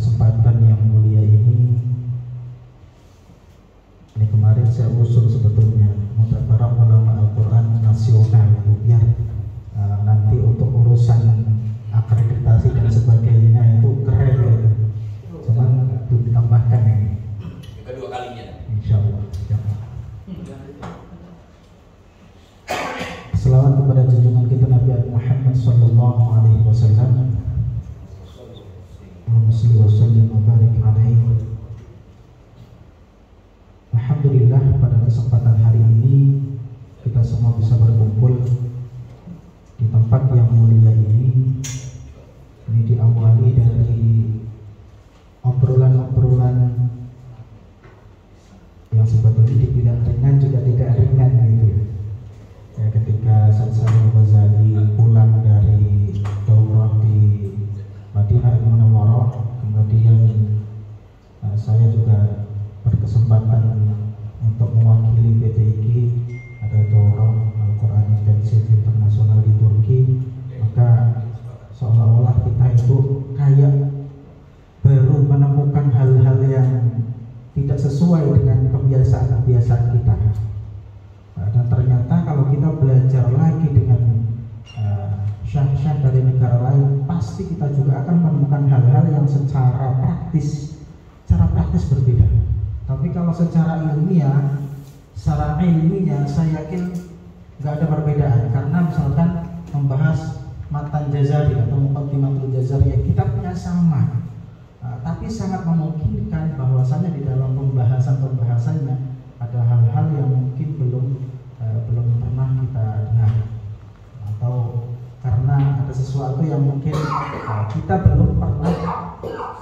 kesempatan yang mulia ini kemarin saya usul sebetulnya mutabarak ulama Al-Quran nasional itu biar nanti untuk urusan akreditasi dan sebagainya itu keren gitu. Cuman itu ditambahkan ini kedua kalinya insyaallah. Selawat kepada junjungan kita Nabi Muhammad sallallahu alaihi wasallam. Allahumma shalli wa sallim wa barik alaihi. Alhamdulillah, pada kesempatan hari ini kita semua bisa berkumpul di tempat yang mulia ini. Ini diawali dari obrolan-obrolan yang sebetulnya dibilang ringan juga tidak ringan gitu ya. Ketika Syekh Ghazali pulang dari daurah di Madinah Munawwarah, kemudian saya juga berkesempatan untuk mewakili PTIG ada daurah Al-Quran Intensif Internasional di Turki. Maka seolah-olah kita itu kayak baru menemukan hal-hal yang tidak sesuai dengan kebiasaan-kebiasaan kita. Dan ternyata kalau kita belajar lagi dengan syekh-syekh dari negara lain, pasti kita juga akan menemukan hal-hal yang secara praktis berbeda. Tapi kalau secara ilmiah saya yakin nggak ada perbedaan. Karena misalkan membahas matan Jazari atau Muqaddimatul Jazari, kitabnya sama, tapi sangat memungkinkan bahwasanya di dalam pembahasannya ada hal-hal yang mungkin belum pernah kita dengar, atau karena ada sesuatu yang mungkin kita belum pernah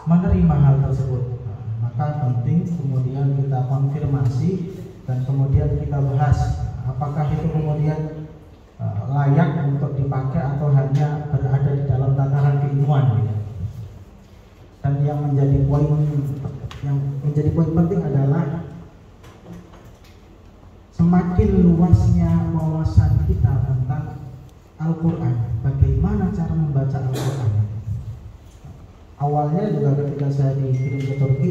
menerima hal tersebut. Maka penting kemudian kita konfirmasi dan kemudian kita bahas apakah itu kemudian layak untuk dipakai atau hanya berada di dalam tataran keilmuan gitu. Dan yang menjadi poin penting adalah semakin luasnya wawasan kita tentang Al-Quran, bagaimana cara membaca Al-Quran. Awalnya juga ketika saya dikirim ke Turki,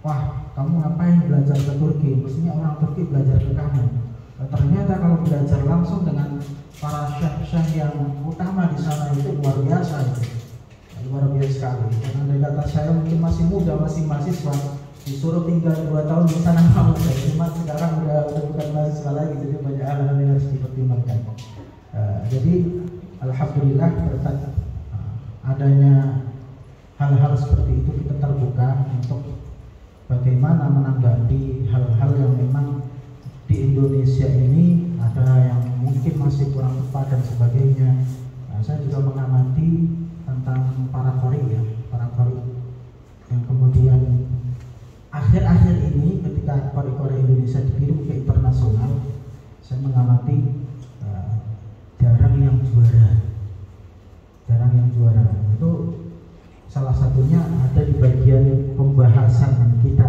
wah kamu ngapain belajar ke Turki, mestinya orang Turki belajar ke kamu. Ternyata kalau belajar langsung dengan para syekh-syekh yang utama di sana itu luar biasa sekali. Dan andai kata saya mungkin masih muda, masih mahasiswa, disuruh tinggal 2 tahun di sana mau, cuma sekarang udah bukan mahasiswa lagi, jadi banyak hal yang harus dipertimbangkan. Jadi alhamdulillah berkat adanya hal-hal seperti itu kita terbuka untuk bagaimana menanggapi hal-hal yang memang di Indonesia ini ada yang mungkin masih kurang tepat dan sebagainya. Saya juga mengamati tentang para qori yang kemudian akhir-akhir ini ketika qori Indonesia dikirim ke internasional, saya mengamati jarang yang juara. Itu salah satunya ada di bagian pembahasan kita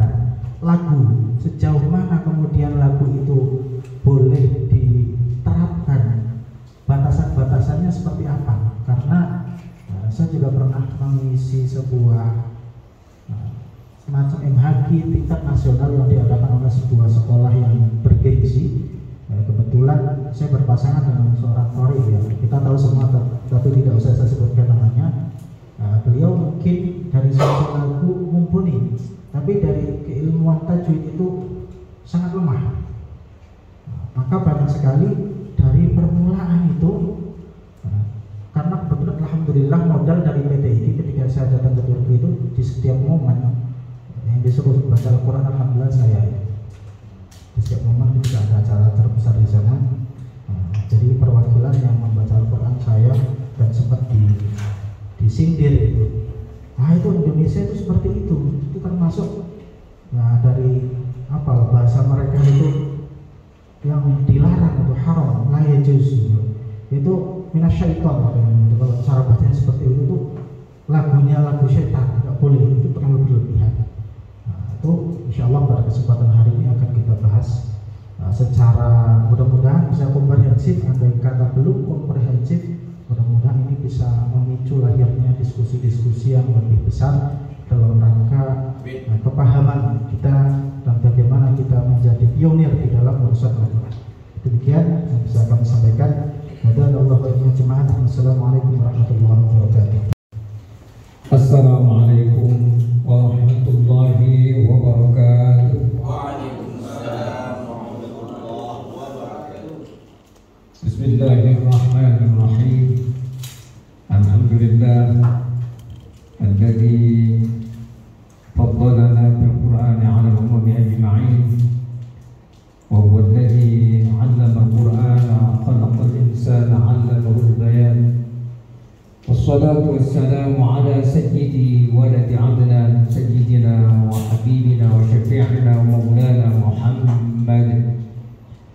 lagu, sejauh mana kemudian lagu itu boleh diterapkan, batasan-batasannya seperti apa. Karena saya juga pernah mengisi sebuah semacam MHQ tingkat nasional yang diadakan oleh sebuah sekolah yang bergengsi. Kebetulan saya berpasangan dengan seorang qori ya, kita tahu semua tapi tidak usah saya sebutkan namanya. Beliau mungkin dari satu lagu mumpuni, tapi dari keilmuan tajwid itu sangat lemah. Maka banyak sekali dari permulaan itu, karena kebetulan alhamdulillah modal dari PTIG ketika saya datang ke Turki itu di setiap momen yang disebut baca Al-Quran, alhamdulillah saya di setiap momen ketika ada acara terbesar di sana, jadi perwakilan yang membaca Al-Quran saya dan sempat disindir itu. Itu Indonesia itu seperti itu termasuk dari bahasa mereka itu yang dilarang atau haram, la yajuz, itu minasyaiton. Kalau cara bacanya seperti itu lagunya lagu syaitan, tidak boleh, itu terlalu berlebihan. Itu insyaallah pada kesempatan hari ini akan kita bahas secara mudah-mudahan bisa komprehensif. Andai kata belum komprehensif, mudah-mudahan ini bisa memicu lahirnya diskusi-diskusi yang lebih besar dalam kami sampaikan. Wassalamualaikum warahmatullahi wabarakatuh. Assalamualaikum warahmatullahi wabarakatuh. Waalaikumsalam warahmatullahi wabarakatuh. Bismillahirrahmanirrahim. Alhamdulillah alladzi faddalana bil Qur'ani 'ala al-umami ajma'in. Wa huwa alladzi 'allama al-Qur'ana khalaqal insana 'allamahu al-bayan. Wassalatu wassalamu ala sayyidi waladi adnan sayyidina wa habibina wa syafi'ina wa maulana Muhammad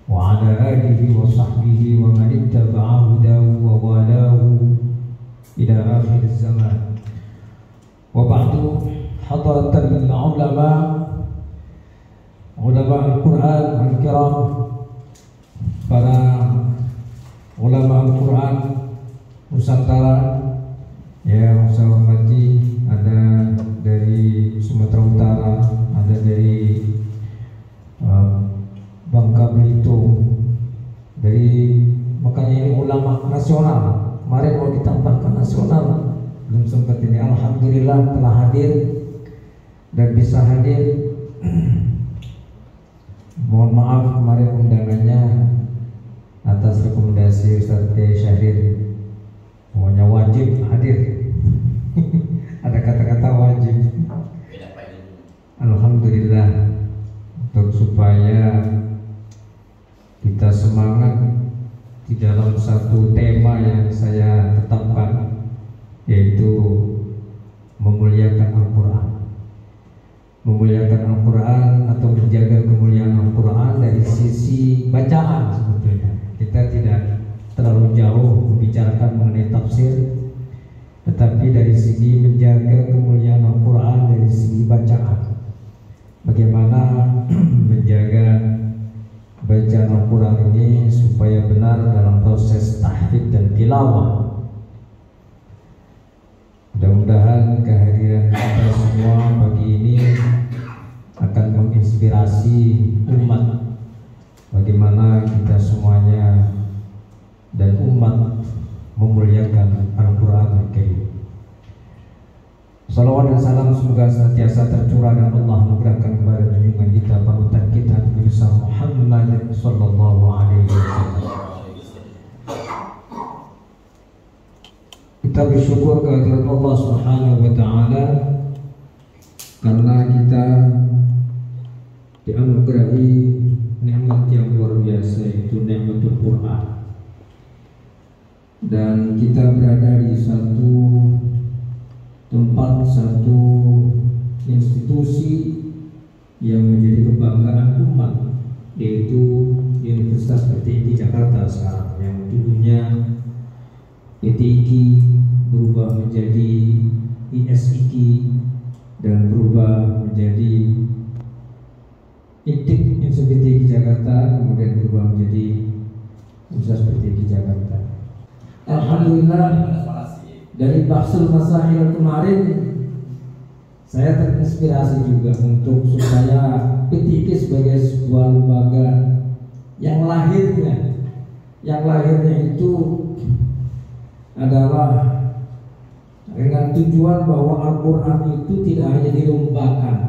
wa ala alihi wa sahbihi wa man ittaba'a hudahu wa walahu ila akhir zaman. Wa ba'du, hadratan ulama al-Quran al-kiram, para ulama Al-Quran Nusantara yang saya hormati, ada dari Sumatera Utara, ada dari Bangka Belitung, dari makanya ini ulama nasional. Kemarin mau ditambahkan nasional, belum sempat ini. Alhamdulillah telah hadir dan bisa hadir. Mohon maaf kemarin undangannya atas rekomendasi Ustaz Syahrir, pokoknya wajib hadir. Ada kata-kata wajib. Alhamdulillah, untuk supaya kita semangat di dalam satu tema yang saya tetapkan, yaitu memuliakan Al-Quran. Memuliakan Al-Quran atau menjaga kemuliaan Al-Quran dari sisi bacaan. Sebetulnya kita tidak terlalu jauh membicarakan mengenai tafsir, tetapi dari segi menjaga kemuliaan Al-Quran dari segi bacaan. Bagaimana menjaga bacaan Al-Quran ini supaya benar dalam proses tahfidz dan tilawah. Mudah-mudahan kehadiran kita semua pagi ini akan menginspirasi umat, bagaimana kita semuanya dan umat memuliakan Al-Quran Al-Karim. Salawat dan salam semoga senantiasa tercurah dan Allah anugerahkan kepada junjungan kita, panutan kita, Nabi Muhammad sallallahu alaihi wasallam. Kita bersyukur kehadirat Allah Subhanahu wa taala karena kita dianugerahi nikmat yang luar biasa, yaitu nikmatul Quran. Dan kita berada di satu tempat, satu institusi yang menjadi kebanggaan umat, yaitu Universitas PTIK Jakarta sekarang, yang dulunya PTIK berubah menjadi ISIK dan berubah menjadi ITIK, Institut PTIK Jakarta, kemudian berubah menjadi Universitas PTIK Jakarta. Alhamdulillah, dari Bahsul Masail kemarin saya terinspirasi juga untuk supaya PTIK sebagai sebuah lembaga yang lahirnya itu adalah dengan tujuan bahwa Al-Quran itu tidak hanya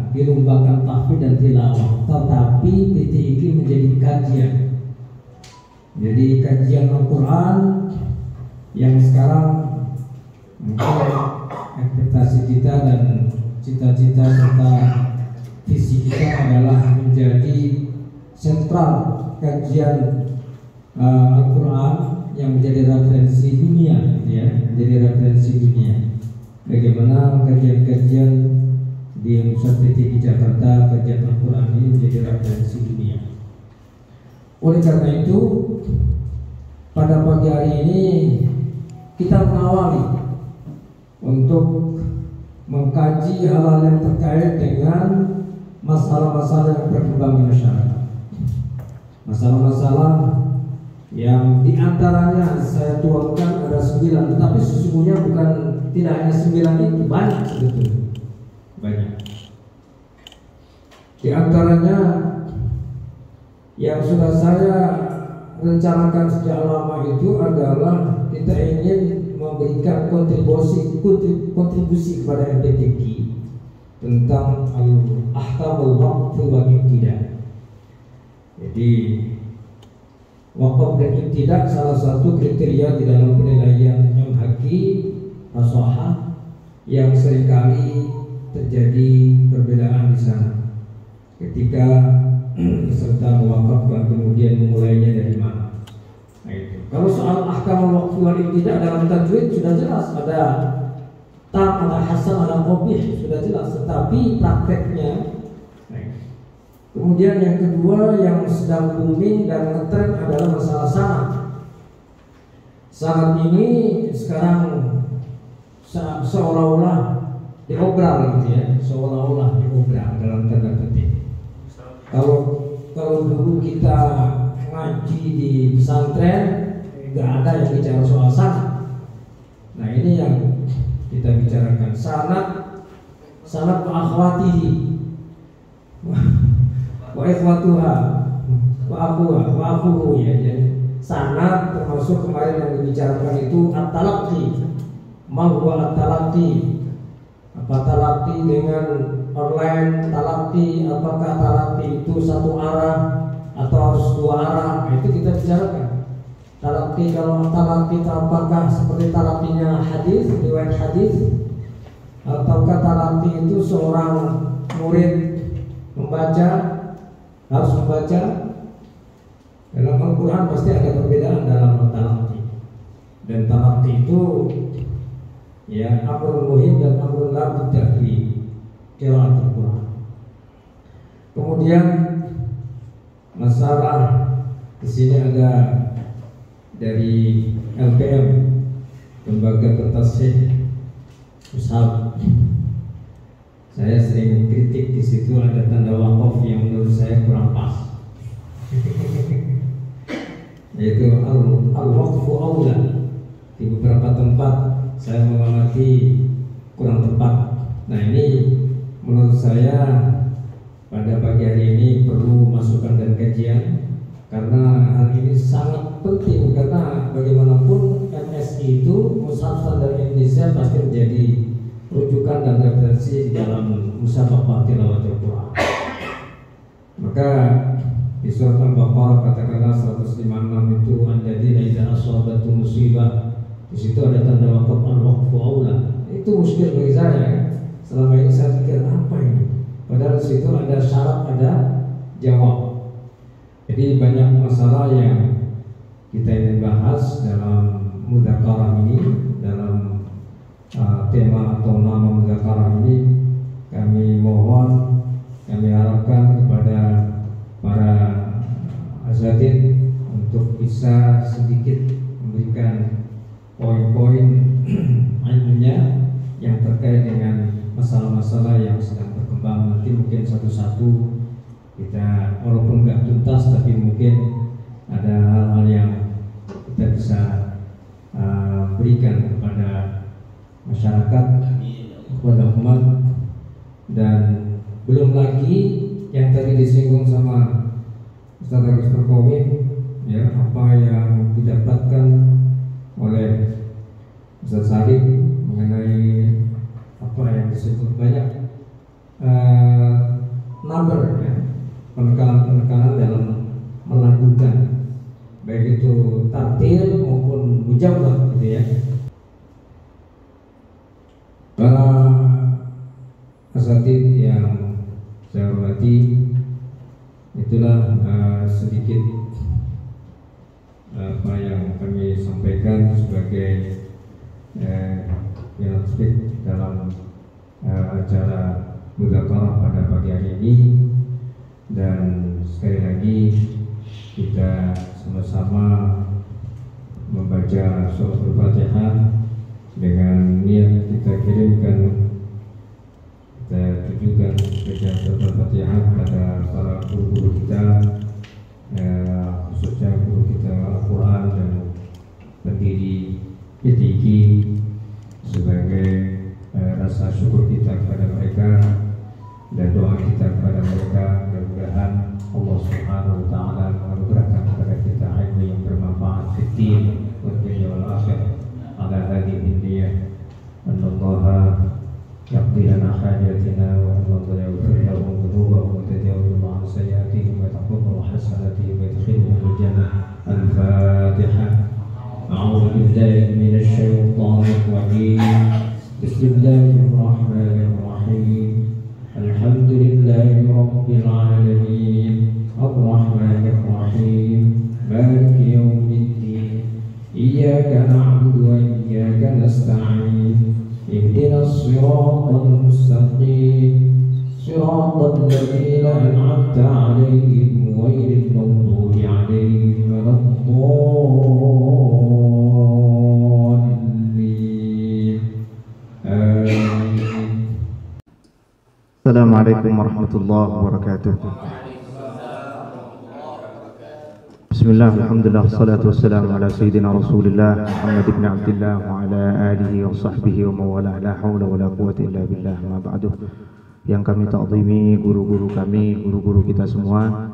dilombakan tahfidz dan tilawah, tetapi PTIK menjadi kajian. Jadi kajian Al-Quran yang sekarang mungkin ekspektasi kita dan cita-cita serta visi kita adalah menjadi sentral kajian Al-Quran yang menjadi referensi dunia, gitu ya, menjadi referensi dunia. Bagaimana kajian-kajian di Universitas PTIK Jakarta, kajian Al-Quran ini menjadi referensi dunia. Oleh karena itu, pada pagi hari ini kita mengawali untuk mengkaji hal-hal yang terkait dengan masalah-masalah yang berkembang di masyarakat. Masalah-masalah yang diantaranya saya tuangkan ada 9, tetapi sesungguhnya bukan, tidak hanya 9 itu, banyak sebetulnya, banyak. Di antaranya yang sudah saya rencanakan sejak lama itu adalah kita ingin memberikan kontribusi kepada LPTQ tentang ahkamul waqf wal ibtida. Jadi wakaf dan ibtida salah satu kriteria di dalam penilaian MHQ As-Shahah yang seringkali terjadi perbedaan di sana ketika peserta mewakafkan kemudian memulainya dari mana. Nah, itu. Kalau soal ahkamul waqf wal ibtida dalam tajwid sudah jelas, ada tam, ada hasan, ada qabih, sudah jelas. Tetapi prakteknya, kemudian yang kedua yang sedang booming dan ngetren adalah masalah sanad. Sanad ini sekarang seolah-olah diobral gitu ya, seolah-olah diobral dalam tanda petik. Kalau dulu kita ngaji di pesantren nggak ada yang bicara soal sanad. Nah ini yang kita bicarakan, sanad wa akhwatihi wa ikhwatuha wa akhuhu ya. Sanad termasuk kemarin yang dibicarakan itu at-talaqqi. Ma huwa at-talaqqi? Apa talaqqi dengan online, talaqqi apakah talaqqi itu satu arah atau harus dua arah? Nah, itu kita bicarakan. Talaqqi, kalau talaqqi apakah seperti talaqqinya hadis, riwayat hadis, ataukah talaqqi itu seorang murid harus membaca? Dalam Al-Quran pasti ada perbedaan dalam talaqqi. Dan talaqqi itu ya amrun muhim dan amrun la budda fi qira'at Al-Quran. Kemudian masalah di sini ada dari LPM, Lembaga Pentasih Ushab. Saya sering kritik di situ ada tanda wakaf yang menurut saya kurang pas. Yaitu al-waqfu aula. Di beberapa tempat saya mengamati kurang tepat. Nah ini menurut saya pada pagi hari ini perlu masukan dan kajian, karena hal ini sangat penting. Karena bagaimanapun MSI itu Mushaf Standar Indonesia pasti menjadi rujukan dan referensi di dalam musabaqah tilawatul Quran. Maka di surat Al-Baqarah katakanlah 156 itu alladzina idza asabatu musibah. Di situ ada tanda wakaf al-waqfu aula. Itu muskil bagi saya. Selama ini saya pikir apa ini? Padahal di situ ada syarat, ada jawab. Jadi banyak masalah yang kita ingin bahas dalam mudzakarah ini, dalam tema atau nama mudzakarah ini. Kami mohon, kami harapkan kepada para asatidz untuk bisa sedikit memberikan poin-poin ilmunya yang terkait dengan masalah-masalah yang sedang berkembang. Nanti mungkin satu-satu kita walaupun nggak tuntas, tapi mungkin ada hal-hal yang kita bisa berikan kepada masyarakat, kepada umat. Dan belum lagi yang tadi disinggung sama Ustaz Agus Perkowi, ya, apa yang didapatkan oleh Ustaz Sarif mengenai apa yang disebut banyak number ya, penekanan dalam melakukan baik itu tartil maupun mujawwad gitu ya. Para asatidz yang saya hormati, itulah sedikit apa yang kami sampaikan sebagai yang speak dalam acara mudzakarah pada pagi hari ini. Dan sekali lagi kita sama-sama membaca surah Al-Fatihah dengan niat kita kirimkan, kita tujukan baca surah Al-Fatihah pada para guru-guru kita, khususnya guru kita Al-Quran dan pendiri PTQ, sebagai rasa syukur kita kepada mereka dan doa kita kepada mereka. Mudah-mudahan Allah Subhanahu wa Ta'ala menganugerahkan kepada kita ilmu yang العالمين الرحمن الرحيم مالك يوم الدين إياك نعبد وإياك نستعين اهدنا الصراط المستقيم صراط الذين أنعمت عليهم غير المغضوب عليهم ولا الضالين آمين. Assalamualaikum warahmatullahi wabarakatuh. Bismillah, alhamdulillah, salatu wassalamu ala sayyidina rasulillah Muhammad ibn Abdillah wa ala alihi wa sahbihi wa mawala, la hawla wa la quwwata illa billah, ma ba'du. Yang kami ta'zimi guru-guru kami, guru-guru kita semua,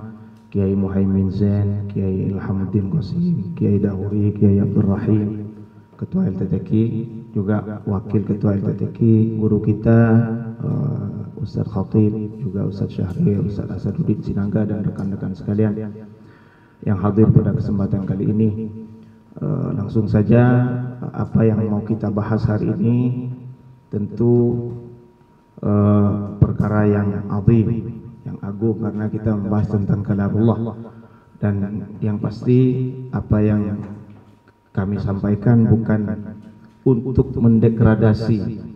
Kiai Muhaimin Zain, Kiai Ilhamuddin Qasim, Kiai Dahuri, Kiai Abdul Rahim, Ketua LTTQ, juga Wakil Ketua LTTQ, guru kita Ustaz Khatib, juga Ustaz Syahrir, Ustaz Asaduddin Sinangga, dan rekan-rekan sekalian yang hadir pada kesempatan kali ini. Langsung saja, apa yang mau kita bahas hari ini tentu perkara yang azim, yang agung, karena kita membahas tentang kalamullah. Dan yang pasti apa yang kami sampaikan bukan untuk mendegradasi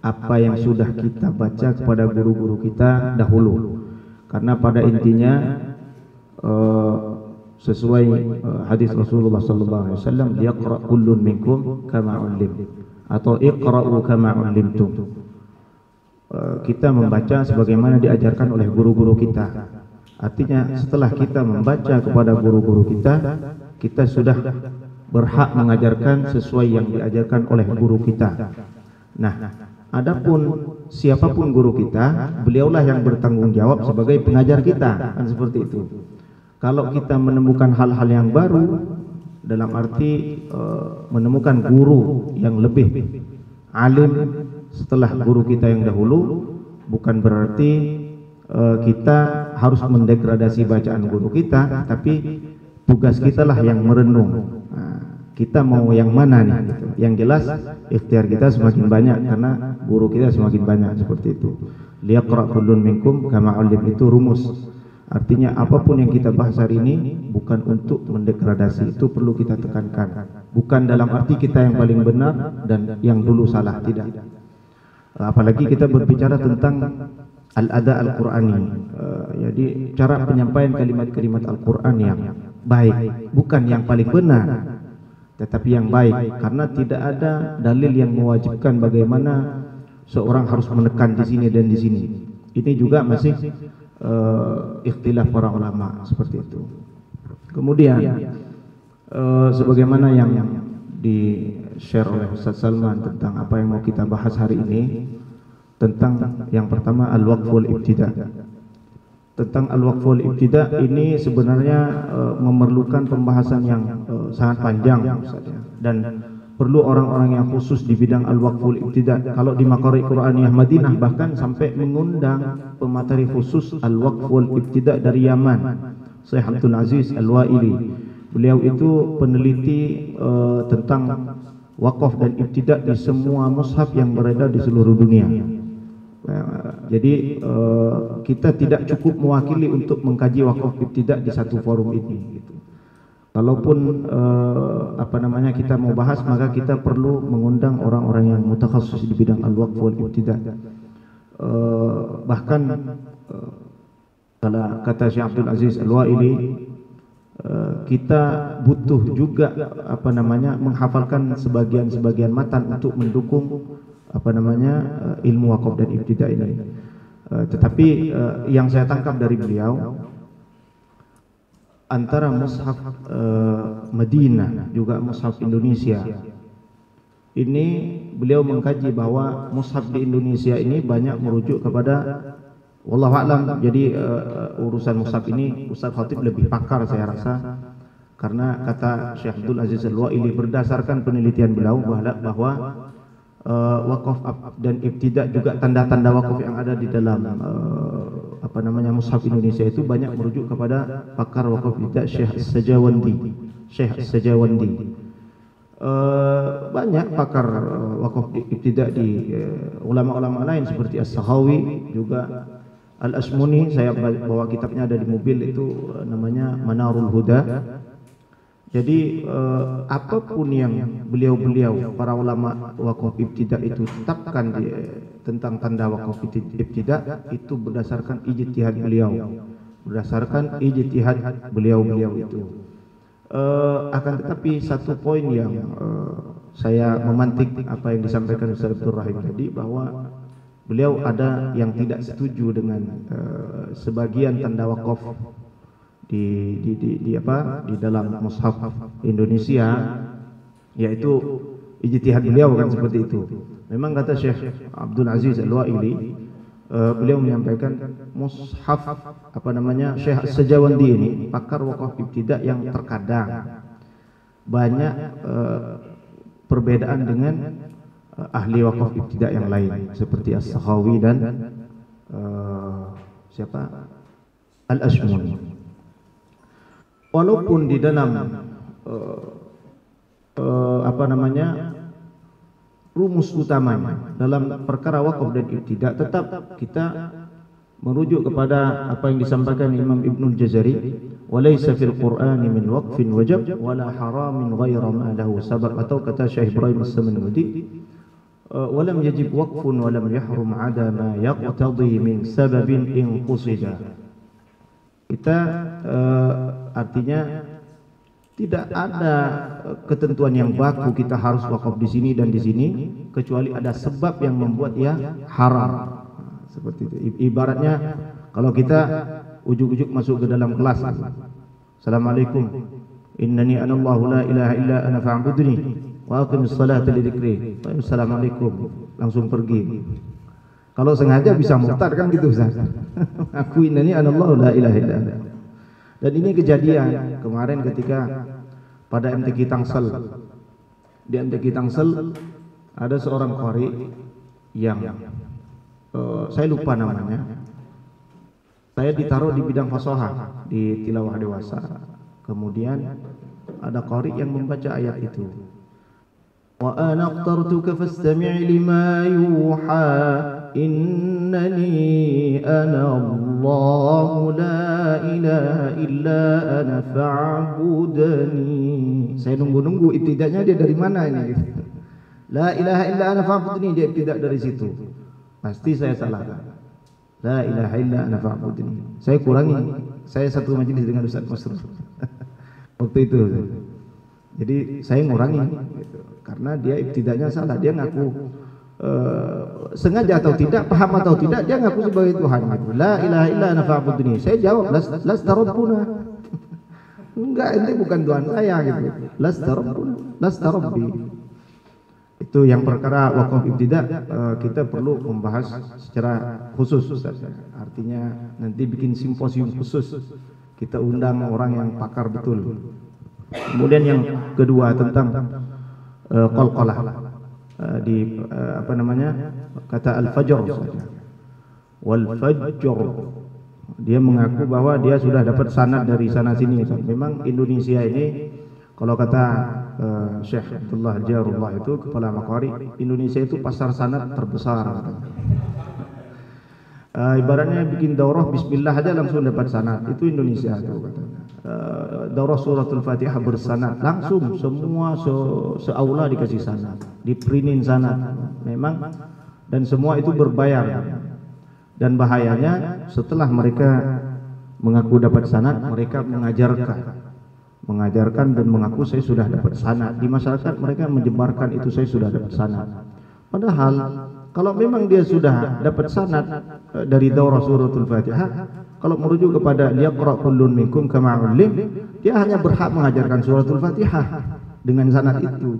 apa yang sudah kita baca kepada guru-guru kita dahulu, karena pada intinya sesuai hadis Rasulullah sallallahu alaihi wasallam, yaqra kullun minkum kama ullim, atau iqra'u kama ullimtum. Kita membaca sebagaimana diajarkan oleh guru-guru kita. Artinya setelah kita membaca kepada guru-guru kita, kita sudah berhak mengajarkan sesuai yang diajarkan oleh guru kita. Nah, adapun siapapun guru kita, beliaulah yang bertanggung jawab sebagai pengajar kita, kan seperti itu. Kalau kita menemukan hal-hal yang baru, dalam arti menemukan guru yang lebih alim setelah guru kita yang dahulu, bukan berarti kita harus mendegradasi bacaan guru kita, tapi tugas kita lah yang merenung. Kita mau yang mana nih gitu. Yang jelas ikhtiar kita semakin banyak karena guru kita semakin banyak, seperti itu. Liyaqra kullun minkum kama ullim, itu rumus. Artinya apapun yang kita bahas hari ini bukan untuk mendegradasi, itu perlu kita tekankan. Bukan dalam arti kita yang paling benar dan yang dulu salah, tidak. Apalagi kita berbicara tentang al-ada al-Qur'ani. Jadi cara penyampaian kalimat-kalimat Al-Qur'an yang baik, bukan yang paling benar, tetapi yang baik, karena tidak ada dalil yang mewajibkan bagaimana seorang harus menekan di sini dan di sini. Ini juga masih ikhtilaf para ulama, seperti itu. Kemudian sebagaimana yang di-share oleh Ustaz Salman tentang apa yang mau kita bahas hari ini, tentang yang pertama al-waqful ibtida. Tentang al-waqful ibtida ini sebenarnya memerlukan pembahasan yang sangat panjang, Ustaz, dan perlu orang-orang yang khusus di bidang al-waqful ibtida. Kalau di Maqari Qur'aniyah Madinah bahkan sampai mengundang pemateri khusus al-waqful ibtida dari Yaman, Syekh Abdul Aziz Al-Waili. Beliau itu peneliti tentang wakaf dan ibtida di semua mushaf yang beredar di seluruh dunia. Jadi kita tidak cukup mewakili untuk mengkaji wakaf ibtida di satu forum ini gitu. Kalaupun kita mau bahas, maka kita perlu mengundang orang-orang yang mutakhasis di bidang al-waqf wal ibtida. Bahkan kalau kata Syekh Abdul Aziz Al-Waili, kita butuh juga menghafalkan sebagian-sebagian matan untuk mendukung ilmu wakaf dan ibtida ini. Tetapi yang saya tangkap dari beliau, antara mushaf Madinah juga mushaf Indonesia ini, beliau mengkaji bahwa mushaf di Indonesia ini banyak merujuk kepada wallahu a'lam. Jadi urusan mushaf ini Ustaz Khatib lebih pakar saya rasa, karena kata Syekh Abdul Aziz Al-Waili berdasarkan penelitian beliau bahwa wakaf dan ibtida juga tanda-tanda wakaf yang ada di dalam mushaf Indonesia itu banyak merujuk kepada pakar wakaf ibtida Syekh As-Sajawandi. Banyak pakar wakaf ibtida di ulama-ulama lain seperti As-Sakhawi, juga Al-Asmuni, saya bawa kitabnya ada di mobil, itu namanya Manarul Huda. Jadi apapun yang beliau-beliau para ulama wakaf ibtida itu tetapkan tentang tanda wakaf ibtida itu berdasarkan ijtihad beliau, beliau itu. Akan tetapi satu poin yang saya memantik apa yang disampaikan Ustaz Abdul Rahim tadi, bahwa beliau ada yang tidak setuju dengan sebagian tanda wakaf di dalam mushaf Indonesia, yaitu ijtihad beliau kan seperti itu. Memang kata Syekh Abdul Aziz Al-Waili, beliau menyampaikan mushaf Syekh As-Sajawandi ini pakar wakaf ibtida yang terkadang banyak perbedaan dengan ahli wakaf ibtida yang lain seperti As-Sakhawi dan Al-Asmuni. Walaupun di dalam rumus utamanya dalam perkara wakaf dan ibtida, tetap kita merujuk kepada apa yang disampaikan Imam Ibnul Jazari, walaysa fil Qur'ani min waqfin wajab wala haramin ghaira ma lahu sabab, atau kata Syekh Ibrahim As-Samanudi, walam yajib waqfun walam yahrum ada ma yaqtadi min sababin in qusida. Kita artinya tidak ada ketentuan yang baku kita harus wakaf di sini dan di sini, kecuali ada sebab yang membuat ia haram. Seperti itu. Ibaratnya kalau kita ujuk-ujuk masuk ke dalam kelas, Assalamualaikum, innani anallahu la ilaha illa ana fa'budni wa aqimis salata li dzikri. Assalamualaikum, langsung pergi. Kalau sengaja bisa murtad kan gitu Ustaz. Aku innani anallahu la ilaha illa ana. Dan ini kejadian kemarin ketika pada MTQ Tangsel. Di MTQ Tangsel ada seorang qari yang saya lupa namanya. Saya ditaruh di bidang fasahah di tilawah dewasa. Kemudian ada qari yang membaca ayat itu. Wa ana aqtartuka fastami' lima yuha innani ana Allahu la ilaha illa ana fa'budni. Saya nunggu-nunggu ibtidanya dia dari mana ini. La ilaha illa ana fa'budni, dia ibtidak dari situ. Pasti saya salah. La ilaha illa ana fa'budni. Saya kurangi. Saya satu majelis dengan Ustaz Masrur. Waktu itu. Jadi saya ngurangi gitu. Karena dia ibtidanya salah. Dia ngaku sengaja atau tidak, paham atau tidak, dia ngaku sebagai Tuhan. La ilaha illa ana fa'budni. Saya jawab lasta rabbuna. Enggak, ini bukan Tuhan saya gitu. Lasta rabbuna, lasta rabbi. Itu yang perkara wakaf ibtida kita perlu membahas secara khusus Ustaz. Artinya nanti bikin simposium khusus. Kita undang orang yang pakar betul. Kemudian yang kedua tentang qalqalah. Kata al-fajr saja. Wal fajr. Dia mengaku bahwa dia sudah dapat sanad dari sana sini. Memang Indonesia ini kalau kata Syekh Abdullah Jarullah itu kepala Maqari, Indonesia itu pasar sanad terbesar. Ibaratnya bikin daurah bismillah aja langsung dapat sanad. Itu Indonesia itu katanya. Daurah suratul Fatihah bersanad, langsung semua seaula dikasih sanad, diprintin sanad. Memang, dan semua itu berbayar. Dan bahayanya setelah mereka mengaku dapat sanad, mereka mengajarkan dan mengaku saya sudah dapat sanad. Di masyarakat mereka menyebarkan itu saya sudah dapat sanad. Padahal kalau memang dia sudah dapat sanad dari daurah suratul Fatihah, kalau merujuk kepada liyaqra kullun minkum kama ullim, dia hanya berhak mengajarkan suratul Fatihah dengan sanad itu.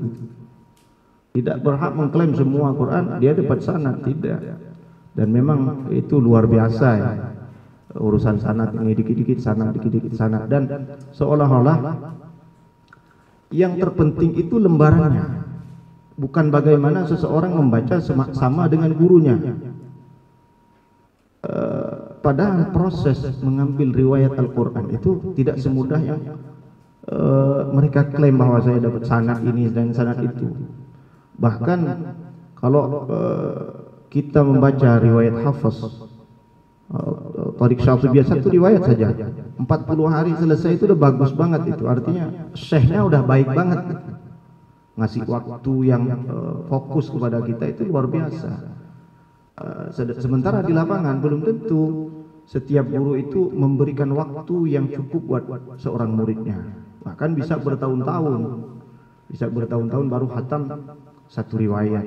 Tidak berhak mengklaim semua Quran dia dapat sanad, tidak. Dan memang itu luar biasa ya. Urusan sanad ini dikit-dikit sanad, dikit-dikit sanad, dan seolah-olah yang terpenting itu lembarannya, bukan bagaimana seseorang membaca sama dengan gurunya. Padahal proses mengambil riwayat Al-Quran itu tidak semudah yang mereka klaim bahwa saya dapat sanad ini dan sanad itu. Bahkan kalau kita membaca riwayat Hafiz Tariq Syatibiyah satu riwayat saja 40 hari selesai, itu udah bagus banget itu. Artinya syekhnya udah baik banget, ngasih waktu yang fokus kepada kita, itu luar biasa. Sementara di lapangan belum tentu setiap guru itu memberikan waktu yang cukup buat seorang muridnya. Bahkan bisa bertahun-tahun baru khatam satu riwayat,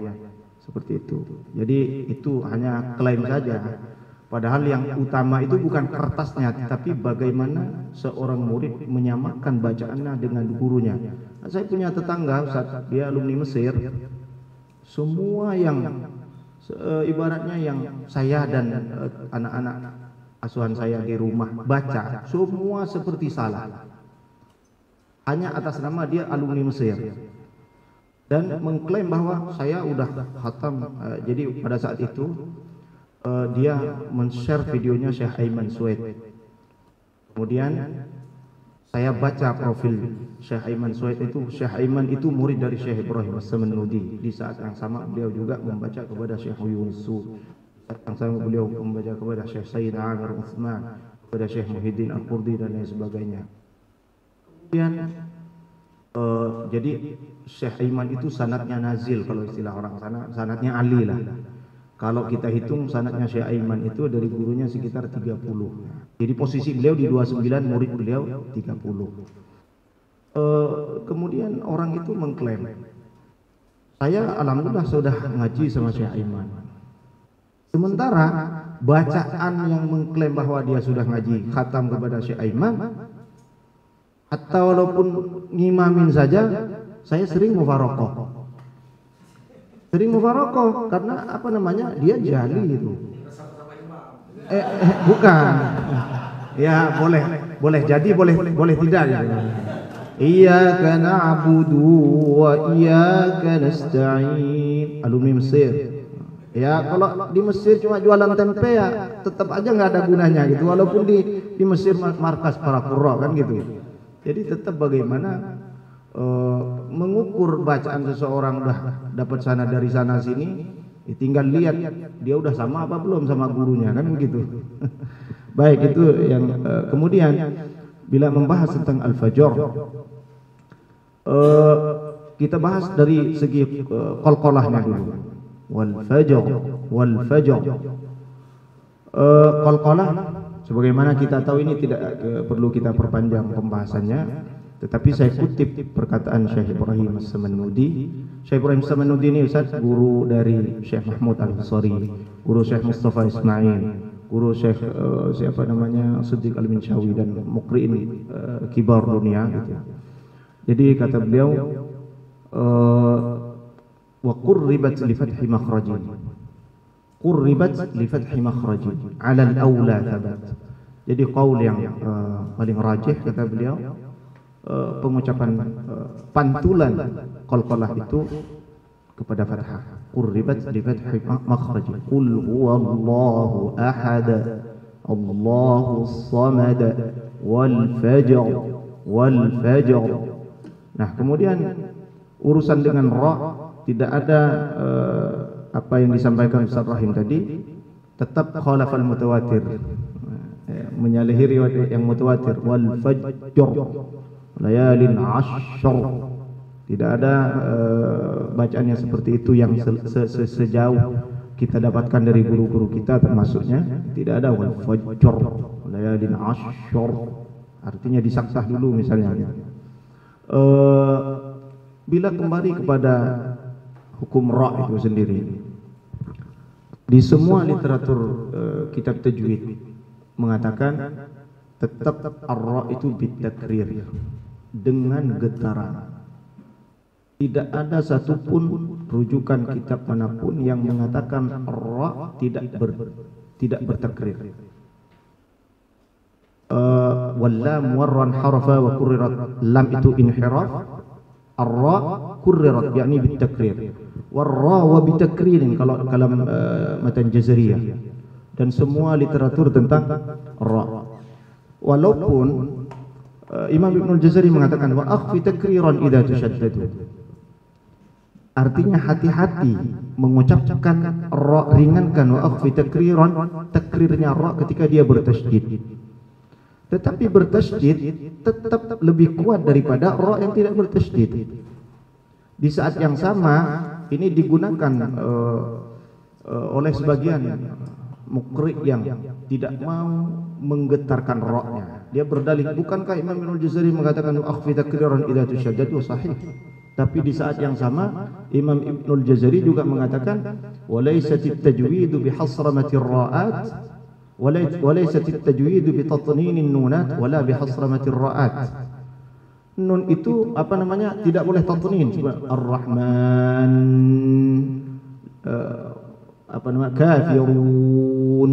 seperti itu. Jadi itu hanya klaim saja. Padahal yang utama itu bukan kertasnya, tapi bagaimana seorang murid menyamakan bacaannya dengan gurunya. Saya punya tetangga, Ustaz, dia alumni Mesir. Semua yang ibaratnya yang saya dan anak-anak asuhan saya di rumah baca, semua seperti salah. Hanya atas nama dia alumni Mesir. Dan mengklaim bahwa saya udah khatam. Jadi pada saat itu dia men-share videonya Syekh Aiman Suwaid. Kemudian saya baca profil Syekh Aiman Suwaid itu. Syekh Aiman itu murid dari Syekh Ibrahim As-Samenudi. Di saat yang sama beliau juga membaca kepada Syekh Yunus. Di saat yang sama beliau membaca kepada Syekh Sayyid Amir Uthman, kepada Syekh Muhyiddin Al-Qurdi dan lain sebagainya. Kemudian jadi Syekh Aiman itu sanadnya nazil, kalau istilah orang sana sanadnya ali lah. Kalau kita hitung sanadnya Syekh Aiman itu dari gurunya sekitar 30. Jadi posisi beliau di 29, murid beliau 30. Kemudian orang itu mengklaim, saya alhamdulillah sudah ngaji sama Syekh Aiman. Sementara bacaan yang mengklaim bahwa dia sudah ngaji khatam kepada Syekh Aiman, atau walaupun ngimamin saja, saya sering mufarokoh. Karena apa namanya, dia jali itu. Bukan. Ya boleh jadi, boleh tidak ya. Iyyaka na'budu wa iyyaka nasta'in. Alumni Mesir. Ya kalau di Mesir cuma jualan tempe ya tetap aja nggak ada gunanya gitu. Walaupun di Mesir markas para qurra kan gitu. Jadi tetap bagaimana mengukur bacaan seseorang udah dapat sana dari sana sini, tinggal lihat dia udah sama apa belum sama gurunya kan begitu. Baik, itu yang kemudian bila membahas tentang al-fajr, kita bahas dari segi qalqalahnya dulu. Wal fajr. Qalqalah sebagaimana kita tahu ini tidak perlu kita perpanjang pembahasannya. Tetapi saya kutip perkataan Syekh Ibrahim As-Samenudi. Syekh Ibrahim As-Samenudi ini Ustaz guru dari Syekh Mahmud Al-Husari, guru Syekh Mustafa Ismail, guru Syekh siapa namanya Siddiq Al-Minshawi dan muqri'in kibar dunia gitu. Jadi kata beliau wa qurribat li fathi makhraji. Qurribat li fathi makhraji 'ala al-aula thabat. Jadi qaul yang paling rajih kata beliau, pengucapan pantulan qalqalah itu kepada fathah. Qurribat li fathi makhraj. Qul huwallahu ahad, Allahus samad, wal fajr. Nah, kemudian urusan dengan ra tidak ada apa yang disampaikan Ustaz Rahim tadi, tetap khalafal mutawatir, menyalahi riwayat yang mutawatir. Wal fajr layalin ashr, tidak ada bacaannya seperti itu yang sejauh kita dapatkan dari guru-guru kita, termasuknya tidak ada wal fajr layalin ashr, artinya disaksah dulu misalnya. Bila kembali kepada hukum ra itu sendiri, di semua literatur kitab tajwid mengatakan tetap ar-ra itu bitakrir, dengan getaran. Tidak ada satupun rujukan kitab manapun yang mengatakan ra tidak bertakrir. Wallam warran harafa wa kurrirat, lam itu inhiraf, ar-ra kurrirat yakni bitakrir, warra wa bitakririn kalau kalam matan jazariyah, dan semua literatur tentang ra. Walaupun Imam Ibn al-Jazari mengatakan wa akhfi takriran idza tashaddadu, Artinya hati-hati mengucapkan ra, ringankan wa akhfi takriran, takrirnya ra ketika dia bertasydid. Tetapi bertasydid tetap lebih kuat daripada ra yang tidak bertasydid. Di saat yang sama ini digunakan oleh sebagian mukri yang tidak mau menggetarkan ra-nya. Dia berdalih, bukankah Imam Ibnul Jazari mengatakan akhfi takriran idza tushaddad? Sahih. Tapi di saat yang sama Imam Ibnul Jazari juga mengatakan walaisatit tajwidu bihasramatir ra'at walaisatit tajwidu bitatninin nunat wala bihasramatir ra'at. Nun itu apa namanya, tidak boleh tatnin. Ar-Rahman apa namanya, kafirun,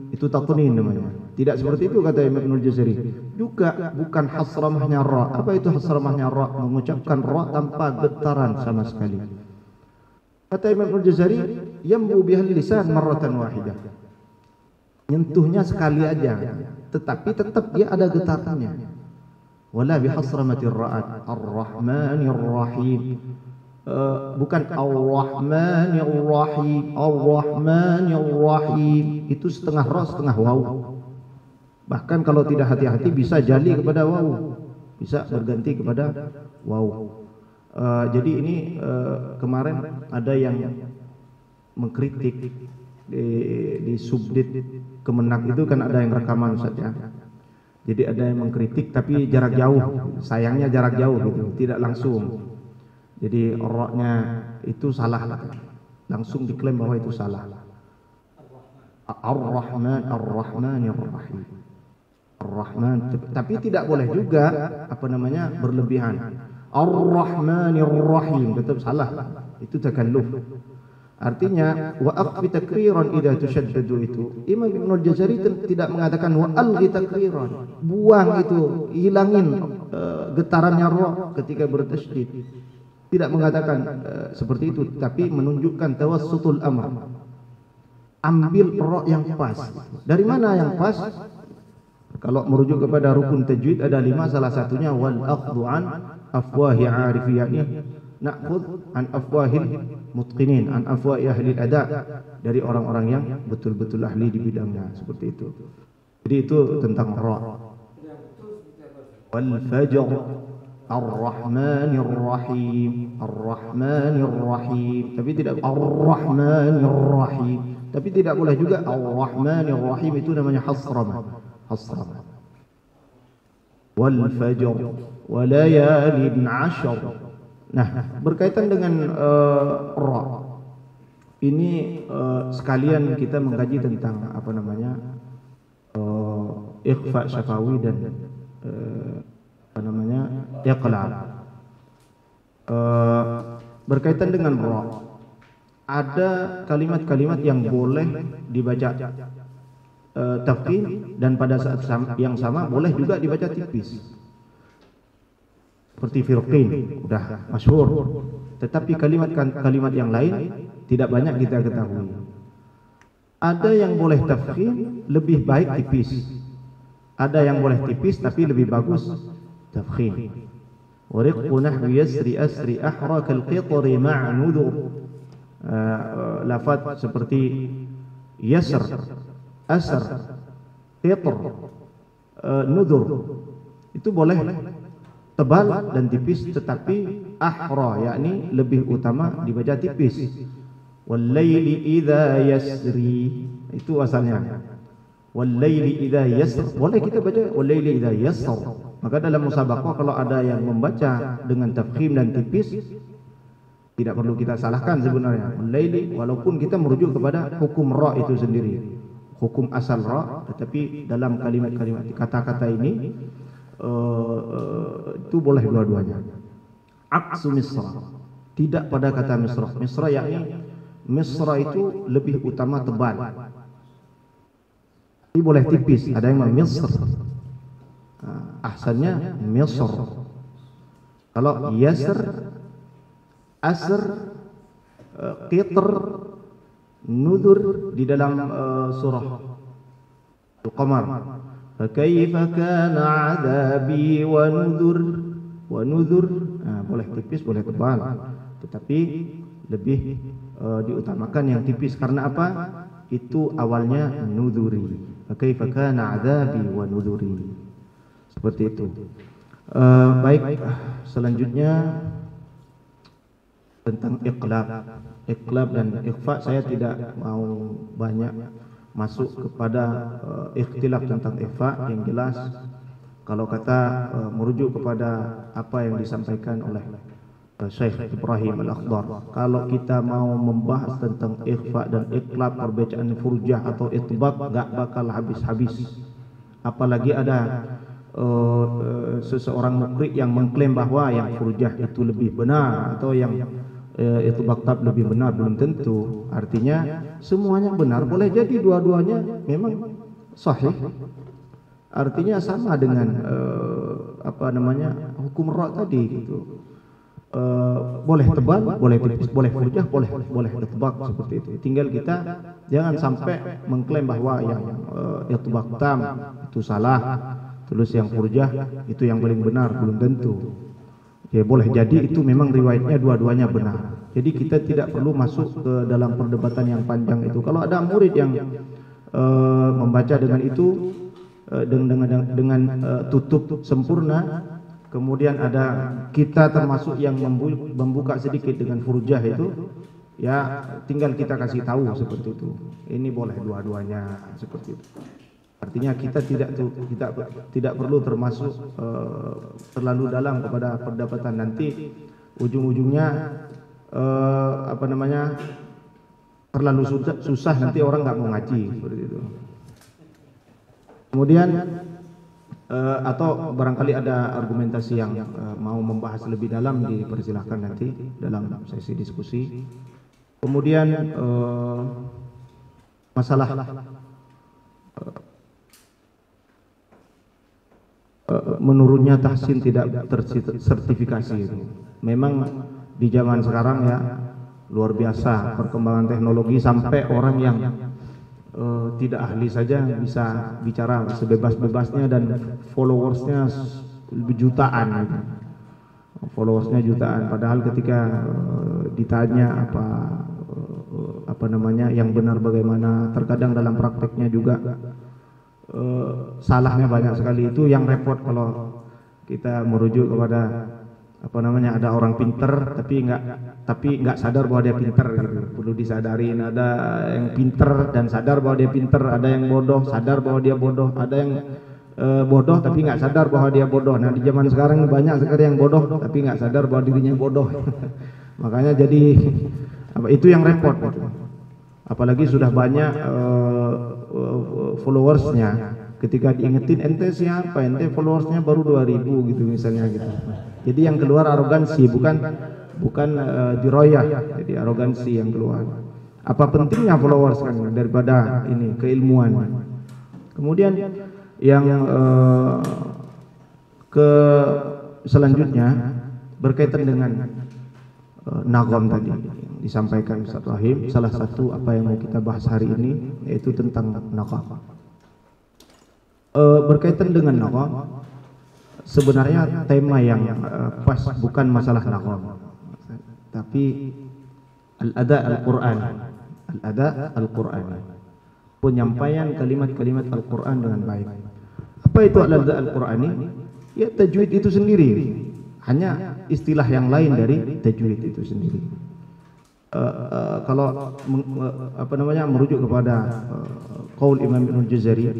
itu tatnin namanya. Tidak seperti itu kata Imam Ibnul Jazari. Juga bukan hasramahnya ra. Apa itu hasramahnya ra? Mengucapkan ra tanpa getaran sama sekali. Kata Imam Ibnul Jazari, yambu bihal lisan marratan wahidah. Nyentuhnya sekali aja, tetapi tetap dia ada getarannya. Wala bihasramatir ra'at. Ar-Rahmanir Rahim. Bukan Ar-Rahmanir Rahim. Ar-Rahmanir Rahim. Itu setengah ra setengah waw. Bahkan kalau tidak hati-hati bisa jali kepada waw, bisa berganti kepada waw. Jadi ini kemarin ada yang mengkritik di subdit Kemenak itu kan ada yang rekaman saja. Jadi ada yang mengkritik tapi jarak jauh, sayangnya jarak jauh gitu, tidak langsung. Jadi ra-nya itu salah, langsung diklaim bahwa itu salah. Ar-Rahman, Ar-Rahmanir Rahim. Ar-Rahman, tapi tidak boleh juga apa namanya berlebihan. Ar-Rahmanir Rahim tetap salah, itu takalluf. Artinya wa akhfi takriran idza tushaddadu itu Imam Ibnul Jazari tidak mengatakan wa alghi takriran, buang itu, hilangin getarannya ra ketika bertasydid. Tidak mengatakan seperti itu, tapi menunjukkan tawassutul amr. Ambil ra yang pas. Dari mana yang pas? Kalau merujuk kepada rukun tajwid ada 5, salah satunya wal akhdhu an afwahi arifiyani, na'khudh an afwahil mutqinin, an afwahi ahli ada, dari orang-orang yang betul-betul ahli di bidangnya, seperti itu. Jadi itu tentang ra. Wal fajr, Ar-Rahmanir Rahim, Ar-Rahmanir Rahim, tapi tidak Ar-Rahmanir Rahim. Tapi tidak boleh juga Ar-Rahmanir Rahim, itu namanya hasramah. Hasramah. Wal fajr wa layalin 'ashr. Nah, berkaitan dengan ra. Ini sekalian kita mengkaji tentang apa namanya? Ikhfa syafawi dan apa namanya? Iqlal. Berkaitan dengan ra. Ada kalimat-kalimat yang boleh dibaca tafkhim dan pada saat yang sama boleh juga dibaca tipis. Seperti firqin, sudah masyhur. Tetapi kalimat yang lain tidak banyak kita ketahui. Ada yang boleh tafkhim lebih baik tipis. Ada yang boleh tipis tapi lebih bagus tafkhim. Wariqu nahwi yasri asri ahrak al-qitri ma'a nudur. Lafaz seperti yasr, asr, qitr, nudur itu boleh tebal dan tipis, tetapi ahra yakni lebih utama dibaca tipis. Wal laili idza yasri, itu asalnya. Wal laili idza yasr, boleh kita baca wal laili idza yasr. Maka dalam musabaqah kalau ada yang membaca dengan tafkhim dan tipis, tidak perlu kita salahkan sebenarnya. Wal laili, walaupun kita merujuk kepada hukum ra itu sendiri, hukum asal ra, tetapi dalam kalimat-kalimat kata-kata ini itu boleh dua-duanya. Aqsu misra, tidak pada kata misra. Misra yakni misra itu lebih utama tebal. Ini boleh tipis, ada yang misr. Ahsannya misr. Kalau yasr, asr, qitr, nudur di dalam surah Al-Qamar. Fakaifa kana 'adzabi wa nudhur, boleh tipis boleh tebal. tetapi lebih diutamakan yang tipis. Karena apa? Itu awalnya nuduri. Kaifa kana adzabi wa nuduri. Seperti itu. Baik, selanjutnya tentang iqlab dan ikhfa. Saya tidak mau banyak masuk kepada ikhtilaf tentang ikhfa. Yang jelas kalau kata merujuk kepada apa yang disampaikan oleh Syekh Ibrahim Al-Akhdar, kalau kita mau membahas tentang ikhfa dan iqlab, perbedaan furjah atau itbaq, gak bakal habis-habis. Apalagi ada seseorang mukri yang mengklaim bahwa yang furjah itu lebih benar atau yang itu baktab lebih benar. Belum tentu. Artinya semuanya benar, boleh jadi dua-duanya memang sahih. Artinya sama dengan hukum ra' tadi gitu. Boleh tebal, boleh tipis, boleh furjah, boleh itbaq, seperti itu. Tinggal kita jangan sampai mengklaim bahwa yang itbaq tam itu salah, terus yang furjah itu yang paling benar. Belum tentu. Ya, boleh jadi itu memang riwayatnya dua-duanya benar. Jadi kita tidak perlu masuk ke dalam perdebatan yang panjang itu. Kalau ada murid yang membaca dengan itu dengan tutup sempurna, kemudian ada kita termasuk yang membuka sedikit dengan furjah itu, ya tinggal kita kasih tahu seperti itu. Ini boleh dua-duanya seperti itu. Artinya kita tidak perlu termasuk terlalu dalam kepada perdebatan. Nanti ujung-ujungnya terlalu susah, nanti orang nggak mau ngaji seperti itu. Kemudian atau barangkali ada argumentasi yang mau membahas lebih dalam, dipersilahkan nanti dalam sesi diskusi. Kemudian masalah menurunnya tahsin tidak tersertifikasi itu. Memang di zaman sekarang ya luar biasa perkembangan teknologi, sampai orang yang tidak ahli saja bisa bicara sebebas-bebasnya dan followersnya jutaan gitu. Followersnya jutaan, padahal ketika ditanya yang benar bagaimana, terkadang dalam prakteknya juga salahnya banyak sekali. Itu yang repot kalau kita merujuk kepada ada orang pinter tapi nggak sadar bahwa dia pinter gitu. Perlu disadarin, ada yang pinter dan sadar bahwa dia pinter, ada yang bodoh sadar bahwa dia bodoh, ada yang bodoh tapi nggak sadar bahwa dia bodoh. Nah, di zaman sekarang banyak sekali yang bodoh tapi nggak sadar bahwa dirinya bodoh. Makanya jadi itu yang repot gitu. Apalagi sudah banyak followersnya, ketika diingetin ente siapa, ente followersnya baru 2000 gitu misalnya gitu. Jadi yang keluar arogansi, bukan diroyah, jadi arogansi yang keluar. Apa pentingnya followers kan daripada ini keilmuan. Kemudian yang selanjutnya berkaitan dengan nagom tadi disampaikan Ustaz Rahim. Salah satu apa yang mau kita bahas hari ini yaitu tentang nagom. Berkaitan dengan nagom, sebenarnya tema yang pas bukan masalah nagom, tapi al-ada al-Quran, penyampaian kalimat-kalimat Al-Quran dengan baik. Apa itu al-ada al-Qurani? Ya tajwid itu sendiri, hanya istilah yang lain dari tajwid itu sendiri. Kalau merujuk kepada qaul Imam Ibnu Jazari,